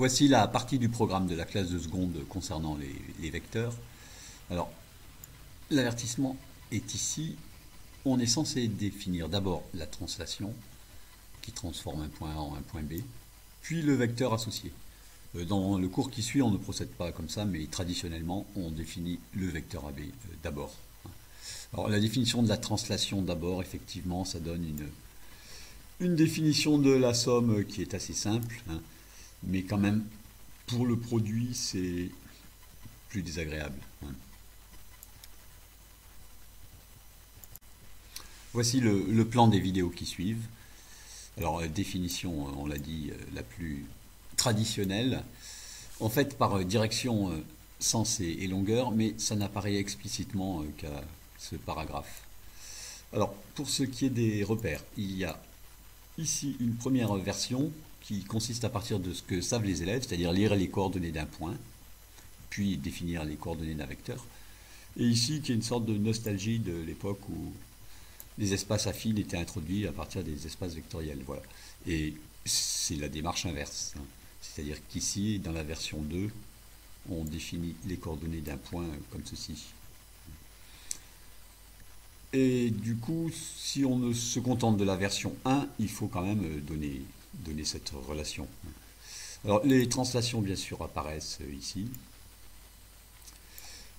Voici la partie du programme de la classe de seconde concernant les vecteurs. Alors, l'avertissement est ici. On est censé définir d'abord la translation, qui transforme un point A en un point B, puis le vecteur associé. Dans le cours qui suit, on ne procède pas comme ça, mais traditionnellement, on définit le vecteur AB d'abord. Alors, la définition de la translation d'abord, effectivement, ça donne une définition de la somme qui est assez simple, hein, mais quand même, pour le produit, c'est plus désagréable. Hein. Voici le plan des vidéos qui suivent. Alors, définition, on l'a dit, la plus traditionnelle, en fait par direction, sens et longueur, mais ça n'apparaît explicitement qu'à ce paragraphe. Alors, pour ce qui est des repères, il y a ici une première version qui consiste à partir de ce que savent les élèves, c'est-à-dire lire les coordonnées d'un point, puis définir les coordonnées d'un vecteur. Et ici, qui est une sorte de nostalgie de l'époque où les espaces affines étaient introduits à partir des espaces vectoriels. Voilà. Et c'est la démarche inverse. Hein. C'est-à-dire qu'ici, dans la version 2, on définit les coordonnées d'un point comme ceci. Et du coup, si on ne se contente de la version 1, il faut quand même donner cette relation. Alors, les translations, bien sûr, apparaissent ici.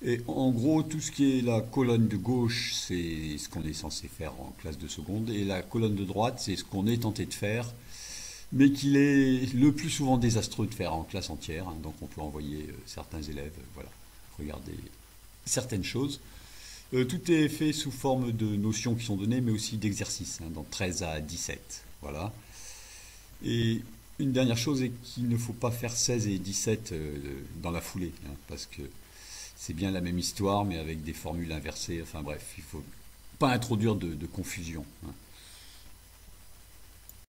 Et en gros, tout ce qui est la colonne de gauche, c'est ce qu'on est censé faire en classe de seconde, et la colonne de droite, c'est ce qu'on est tenté de faire, mais qu'il est le plus souvent désastreux de faire en classe entière, hein, donc on peut envoyer certains élèves, voilà, regarder certaines choses. Tout est fait sous forme de notions qui sont données, mais aussi d'exercices, hein, donc 13 à 17, voilà. Et une dernière chose est qu'il ne faut pas faire 16 et 17 dans la foulée, hein, parce que c'est bien la même histoire, mais avec des formules inversées. Enfin bref, il ne faut pas introduire de confusion. Hein.